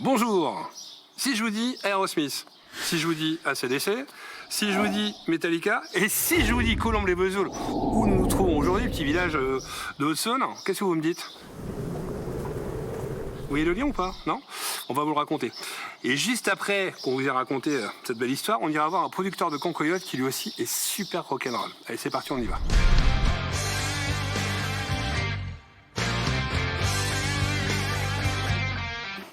Bonjour. Si je vous dis Aerosmith, si je vous dis AC/DC, si je vous dis Metallica, et si je vous dis Colombes-les-Vesoul, où nous nous trouvons aujourd'hui, petit village de Haute-Saône, qu'est-ce que vous me dites? Vous voyez le lien ou pas? Non? On va vous le raconter. Et juste après qu'on vous ait raconté cette belle histoire, on ira voir un producteur de Concoyote qui lui aussi est super rock'n'roll. Allez, c'est parti, on y va.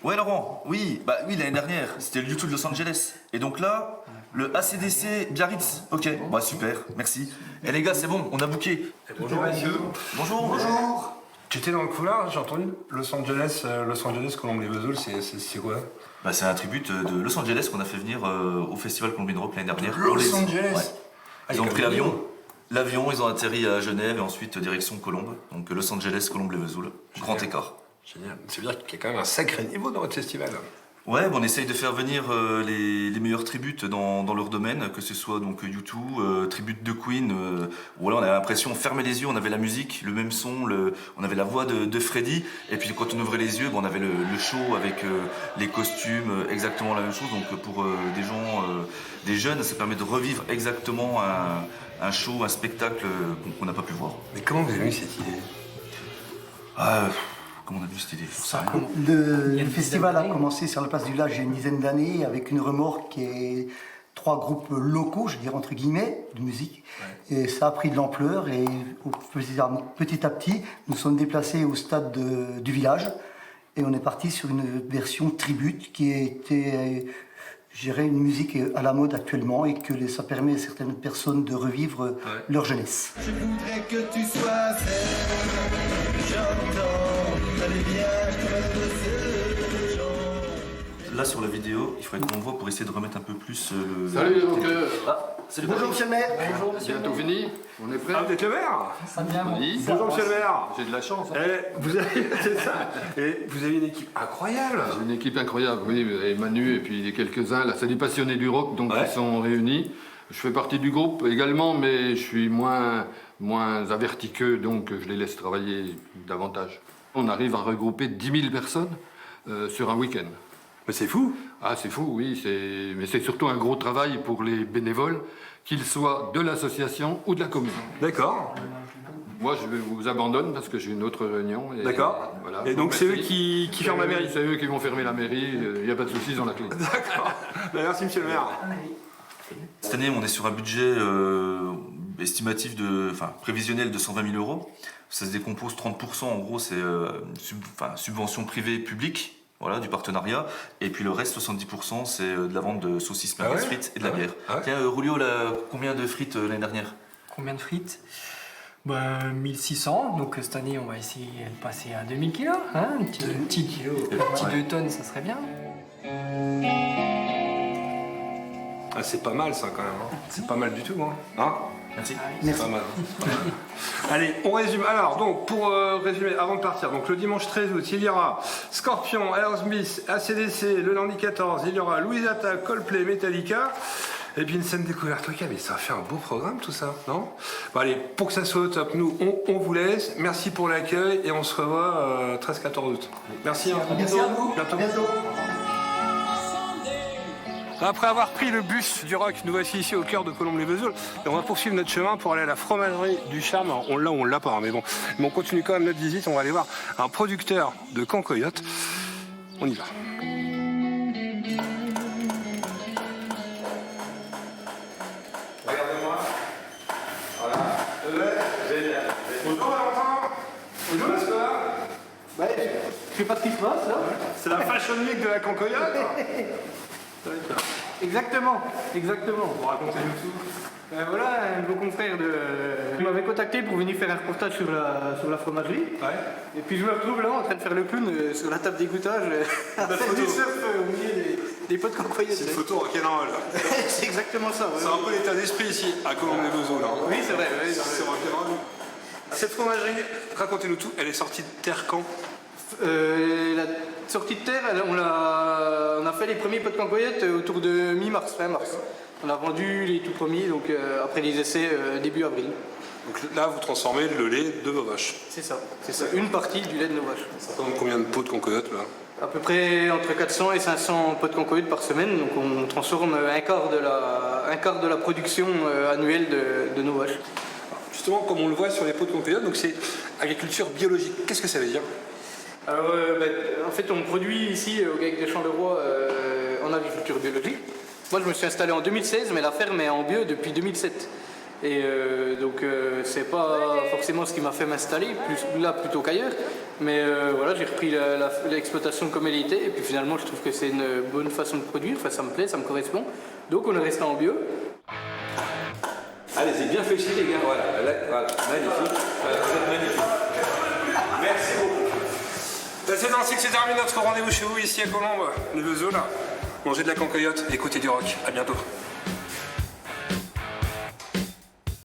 Ouais Laurent, oui, l'année dernière, c'était le YouTube de Los Angeles. Et donc là, le AC/DC Biarritz. Ok, bah super, merci. Et les gars, c'est bon, on a booké. Bonjour messieurs. Bonjour. Bonjour. J'étais dans le couloir, j'ai entendu Los Angeles, Colombes-les-Vesoul, c'est quoi? Bah c'est un tribute de Los Angeles qu'on a fait venir au Festival Columbine Rock l'année dernière. Los Angeles. Ouais. Ah, Ils ont pris l'avion, ils ont atterri à Genève et ensuite direction Colombes. Donc Los Angeles, Colombes-les-Vesoul. Grand écart. Génial. Ça veut dire qu'il y a quand même un sacré niveau dans votre festival. Ouais, on essaye de faire venir les meilleurs tributes dans leur domaine, que ce soit donc U2, tribute de Queen. Voilà, on avait l'impression, on fermait les yeux, on avait la musique, le même son, on avait la voix de Freddy, et puis quand on ouvrait les yeux, on avait le show avec les costumes, exactement la même chose. Donc pour des gens, des jeunes, ça permet de revivre exactement un show, un spectacle qu'on n'a pas pu voir. Mais comment vous avez eu cette idée? Comment on a vu cette idée? Le festival a commencé sur la place du village il y a une dizaine d'années avec une remorque et 3 groupes locaux, je dirais entre guillemets, de musique. Ouais. Et ça a pris de l'ampleur et petit à petit, nous sommes déplacés au stade du village et on est parti sur une version tribute qui était, je dirais, une musique à la mode actuellement et que ça permet à certaines personnes de revivre leur jeunesse. Je voudrais que tu sois celle, j'entends. Là sur la vidéo, il faudrait qu'on voit pour essayer de remettre un peu plus le... Salut les rockers. Salut. Bonjour monsieur le maire. Bonjour monsieur. Bientôt fini. On est prêt? Ah, vous êtes le maire? Ça vient. Oui. Bonjour monsieur le maire. J'ai de la chance. Hein. C'est ça. Et vous avez une équipe incroyable. J'ai une équipe incroyable, oui. Et Manu et puis quelques-uns. Là, c'est des passionnés du rock, donc ils sont réunis. Je fais partie du groupe également, mais je suis moins averti qu'eux, donc je les laisse travailler davantage. On arrive à regrouper 10 000 personnes sur un week-end. Mais c'est fou. Ah, c'est fou, oui. Mais c'est surtout un gros travail pour les bénévoles, qu'ils soient de l'association ou de la commune. D'accord. Moi, je vous abandonne parce que j'ai une autre réunion. D'accord. Voilà. Et donc, c'est eux qui ferment la mairie? C'est eux qui vont fermer la mairie. Il n'y a pas de soucis, ils ont la clé. D'accord. Merci, monsieur le maire. Cette année, on est sur un budget estimatif, prévisionnel de 120 000 €. Ça se décompose 30%, en gros, c'est subvention privée publique. Voilà, du partenariat. Et puis le reste, 70%, c'est de la vente de saucisses, merguez frites et de la bière. Tiens, Rulio, combien de frites l'année dernière? Combien de frites? 1600, donc cette année on va essayer de passer à 2000 kilos. Hein, un petit 2 tonnes, ça serait bien. Ah, c'est pas mal ça quand même. Hein. C'est pas mal du tout. Hein? Merci. C'est pas mal. Allez, on résume. Alors, donc, pour résumer, avant de partir, donc le dimanche 13 août, il y aura Scorpion, Aerosmith, AC/DC, le lundi 14, il y aura Louisata, Coldplay, Metallica, et puis une scène découverte. Ok, mais ça fait un beau programme tout ça, non? Bon, allez, pour que ça soit au top, nous, on vous laisse. Merci pour l'accueil et on se revoit 13-14 août. Merci. À bientôt. Bientôt. Après avoir pris le bus du rock, nous voici ici au cœur de Colombes-les-Vesoul et on va poursuivre notre chemin pour aller à la fromagerie du Charme. Alors, on l'a ou on l'a pas, mais bon, on continue quand même notre visite. On va aller voir un producteur de Concoyote. On y va. Regardez-moi. Voilà. Génial. Bonjour Valentin. Bonjour Lascola. Je fais pas de Christmas là. C'est la Fashion Week de la Concoyote. Exactement. Vous racontez-nous tout. Voilà, un beau confrère qui m'avait contacté pour venir faire un reportage sur la fromagerie. Ouais. Et puis je me retrouve là en train de faire le clown sur la table d'égouttage à faire du surf au milieu des potes Concoyote. C'est une photo rock'n'roll. C'est exactement ça. Ouais. C'est un peu l'état d'esprit ici, à Colombes-les-Vesoul. Oui, c'est vrai. Oui, C'est rock'n'roll. Cette fromagerie, racontez-nous tout, elle est sortie de terre quand? La sortie de terre, on a fait les premiers pots de Concoyote autour de mi-mars, fin mars. On a vendu les tout premiers, donc après les essais début avril. Donc là, vous transformez le lait de vos vaches. C'est ça, une partie du lait de nos vaches. Ça représente combien de pots de concoyote là? À peu près entre 400 et 500 pots de concoyote par semaine, donc on transforme un quart de la production annuelle de nos vaches. Justement, comme on le voit sur les pots de concoyote, donc c'est agriculture biologique. Qu'est-ce que ça veut dire? Alors, en fait, on produit ici au GAEC des Champs de Roi en agriculture biologique. Moi, je me suis installé en 2016, mais la ferme est en bio depuis 2007. Et donc, c'est pas forcément ce qui m'a fait m'installer, là plutôt qu'ailleurs. Mais voilà, j'ai repris l'exploitation comme elle était. Et puis finalement, je trouve que c'est une bonne façon de produire. Enfin, ça me plaît, ça me correspond. Donc, on est resté en bio. Allez, c'est bien fléchi les gars, voilà, magnifique. Voilà, vous êtes magnifique. Merci beaucoup. C'est ainsi que se termine notre rendez-vous chez vous ici à Colombes, le Vezo là. Mangez de la concoyote, écoutez du rock. À bientôt.